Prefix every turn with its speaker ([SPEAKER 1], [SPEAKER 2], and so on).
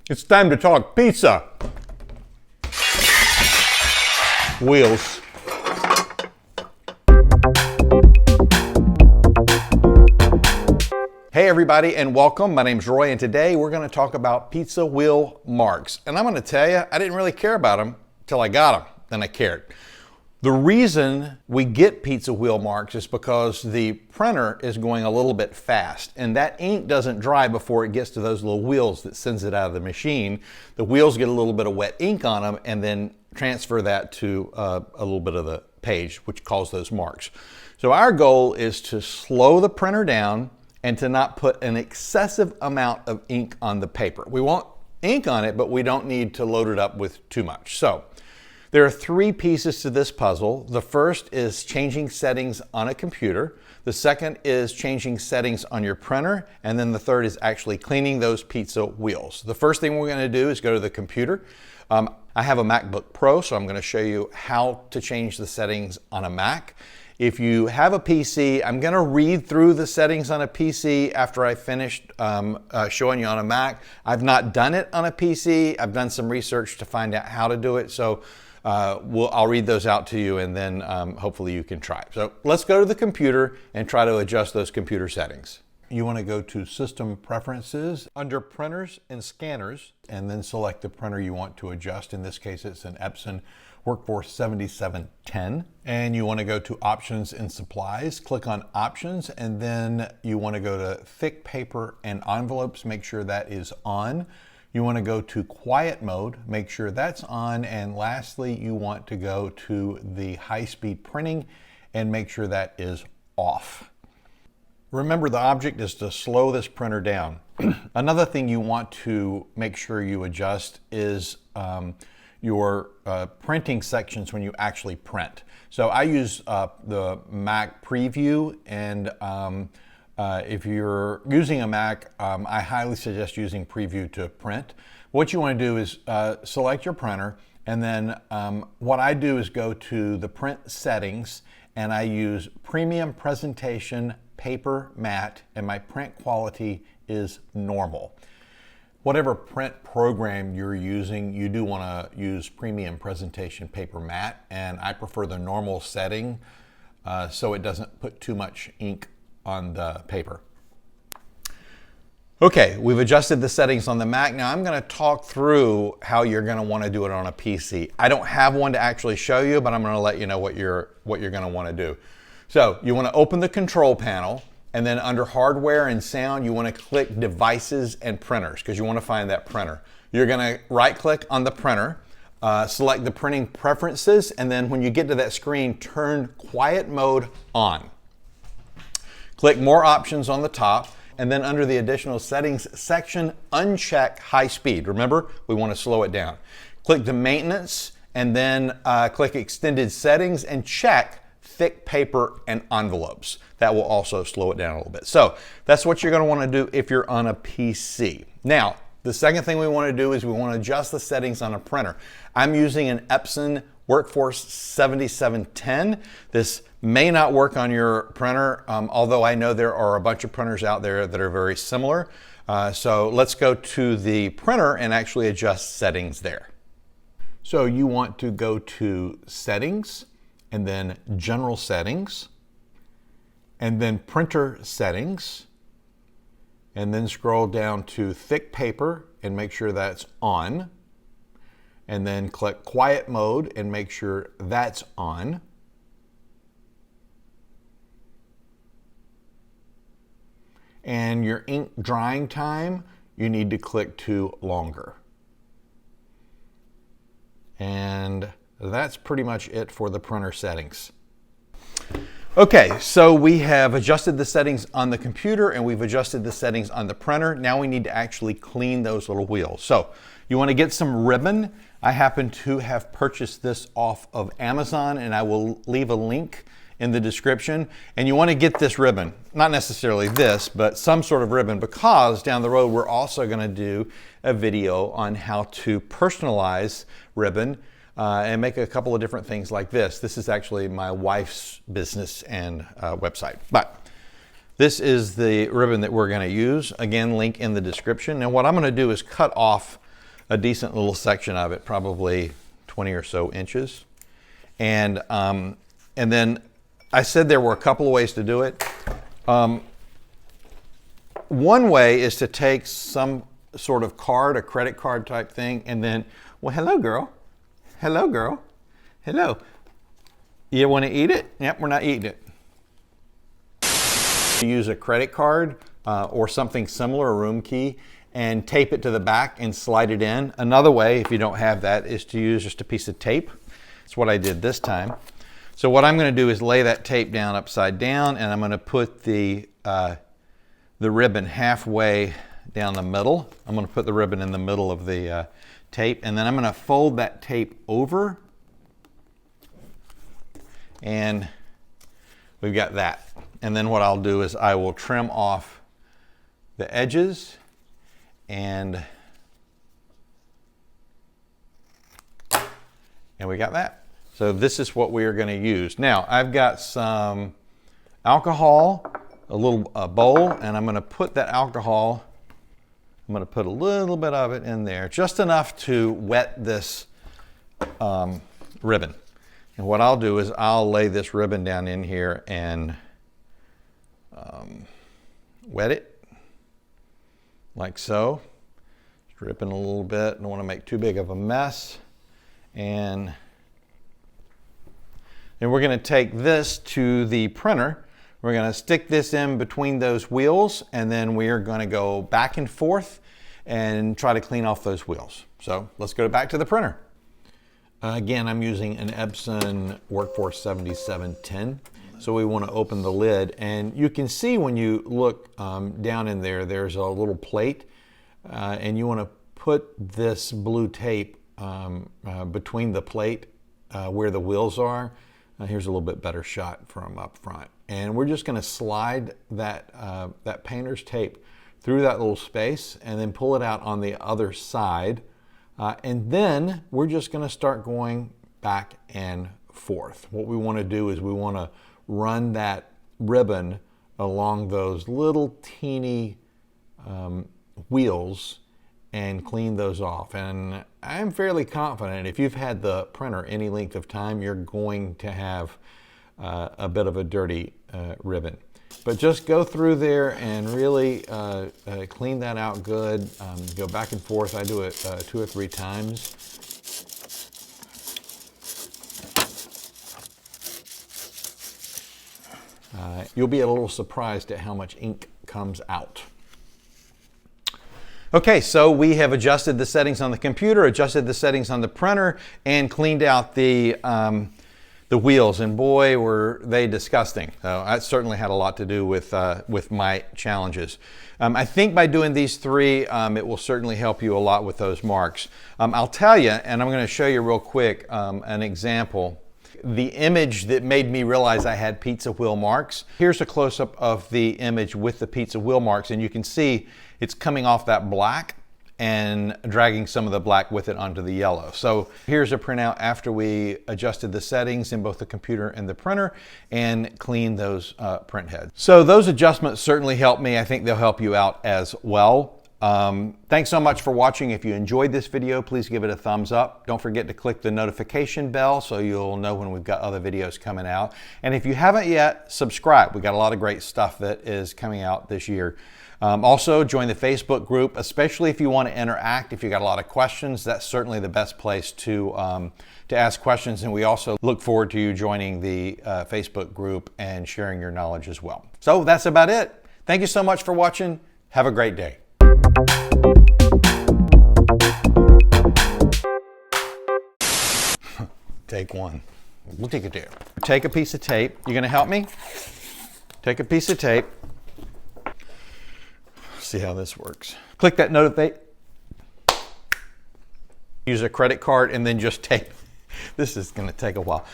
[SPEAKER 1] It's time to talk pizza. Wheels. Hey everybody and welcome. My name's Roy and today we're going to talk about pizza wheel marks. And I'm going to tell you, I didn't really care about them till I got them. Then I cared. The reason we get pizza wheel marks is because the printer is going a little bit fast and that ink doesn't dry before it gets to those little wheels that sends it out of the machine. The wheels get a little bit of wet ink on them and then transfer that to a little bit of the page, which causes those marks. So our goal is to slow the printer down and to not put an excessive amount of ink on the paper. We want ink on it, but we don't need to load it up with too much. So there are three pieces to this puzzle. The first is changing settings on a computer. The second is changing settings on your printer. And then the third is actually cleaning those pizza wheels. The first thing we're gonna do is go to the computer. I have a MacBook Pro, so I'm gonna show you how to change the settings on a Mac. If you have a PC, I'm gonna read through the settings on a PC after I finished showing you on a Mac. I've not done it on a PC. I've done some research to find out how to do it. So I'll read those out to you and then hopefully you can try it. So let's go to the computer and try to adjust those computer settings. You want to go to System Preferences under Printers and Scanners and then select the printer you want to adjust. In this case, it's an Epson Workforce 7710. And you want to go to Options and Supplies, click on Options, and then you want to go to Thick Paper and Envelopes, make sure that is on. You want to go to quiet mode, make sure that's on, and lastly, you want to go to the high-speed printing and make sure that is off. Remember, the object is to slow this printer down. Another thing you want to make sure you adjust is your printing sections when you actually print. So I use the Mac Preview, and if you're using a Mac, I highly suggest using Preview to print. What you want to do is select your printer, and then what I do is go to the print settings, and I use Premium Presentation Paper Matte, and my print quality is normal. Whatever print program you're using, you do want to use Premium Presentation Paper Matte, and I prefer the normal setting so it doesn't put too much ink on the paper. Okay, we've adjusted the settings on the Mac. Now I'm going to talk through how you're going to want to do it on a PC. I don't have one to actually show you, but I'm going to let you know what you're going to want to do. So you want to open the control panel, and then under Hardware and Sound, you want to click Devices and Printers because you want to find that printer. You're going to right-click on the printer, select the printing preferences, and then when you get to that screen, turn Quiet Mode on. Click More Options on the top, and then under the Additional Settings section, uncheck High Speed. Remember, we want to slow it down. Click the Maintenance, and then click Extended Settings, and check Thick Paper and Envelopes. That will also slow it down a little bit. So that's what you're going to want to do if you're on a PC. Now, the second thing we want to do is we want to adjust the settings on a printer. I'm using an Epson Workforce 7710. This may not work on your printer, although I know there are a bunch of printers out there that are very similar. So let's go to the printer and actually adjust settings there. So you want to go to Settings, and then General Settings, and then Printer Settings, and then scroll down to Thick Paper and make sure that's on, and then click Quiet Mode and make sure that's on. And your ink drying time, you need to click to Longer. And that's pretty much it for the printer settings. Okay, so we have adjusted the settings on the computer and we've adjusted the settings on the printer. Now we need to actually clean those little wheels. So you want to get some ribbon. I happen to have purchased this off of Amazon, and I will leave a link in the description. And you want to get this ribbon, not necessarily this, but some sort of ribbon, because down the road we're also going to do a video on how to personalize ribbon and make a couple of different things like this. This is actually my wife's business and website. But this is the ribbon that we're going to use. Again, link in the description. And what I'm going to do is cut off a decent little section of it, probably 20 or so inches. And then I said there were a couple of ways to do it. One way is to take some sort of card, a credit card type thing, and then, well, hello, girl. Hello, girl. Hello. You want to eat it? Yep, we're not eating it. Use a credit card or something similar, a room key, and tape it to the back and slide it in. Another way, if you don't have that, is to use just a piece of tape. That's what I did this time. So what I'm going to do is lay that tape down upside down, and I'm going to put the ribbon halfway down the middle. I'm going to put the ribbon in the middle of the tape, and then I'm going to fold that tape over, and we've got that. And then what I'll do is I will trim off the edges, and we got that. So this is what we are going to use. Now I've got some alcohol, a little bowl, and I'm going to put that alcohol, I'm going to put a little bit of it in there, just enough to wet this ribbon. And what I'll do is I'll lay this ribbon down in here and wet it like so. Dripping a little bit. Don't want to make too big of a mess. And then we're going to take this to the printer. We're going to stick this in between those wheels, and then we are going to go back and forth and try to clean off those wheels. So let's go back to the printer. Again, I'm using an Epson Workforce 7710. So we want to open the lid, and you can see when you look down in there, there's a little plate, and you want to put this blue tape between the plate where the wheels are. Here's a little bit better shot from up front. And we're just going to slide that, that painter's tape through that little space and then pull it out on the other side. And then we're just going to start going back and forth. What we want to do is we want to run that ribbon along those little teeny wheels and clean those off. And I'm fairly confident if you've had the printer any length of time, you're going to have a bit of a dirty ribbon. But just go through there and really clean that out good. Go back and forth. I do it 2 or 3 times. You'll be a little surprised at how much ink comes out. Okay, so we have adjusted the settings on the computer, adjusted the settings on the printer, and cleaned out the wheels, and boy, were they disgusting. So that certainly had a lot to do with my challenges. I think by doing these 3, it will certainly help you a lot with those marks. I'll tell you, and I'm going to show you real quick an example. The image that made me realize I had pizza wheel marks. Here's a close-up of the image with the pizza wheel marks, and you can see it's coming off that black and dragging some of the black with it onto the yellow. So here's a printout after we adjusted the settings in both the computer and the printer and cleaned those print heads. So those adjustments certainly helped me. I think they'll help you out as well. Thanks so much for watching. If you enjoyed this video, please give it a thumbs up. Don't forget to click the notification bell so you'll know when we've got other videos coming out. And if you haven't yet, subscribe. We got a lot of great stuff that is coming out this year. Also, join the Facebook group, especially if you want to interact. If you got a lot of questions, that's certainly the best place to ask questions. And we also look forward to you joining the Facebook group and sharing your knowledge as well. So that's about it. Thank you so much for watching. Have a great day. Take one. We'll take it there. Take a piece of tape. You gonna help me? Take a piece of tape. See how this works. Click that notify. Use a credit card and then just tape. This is gonna take a while.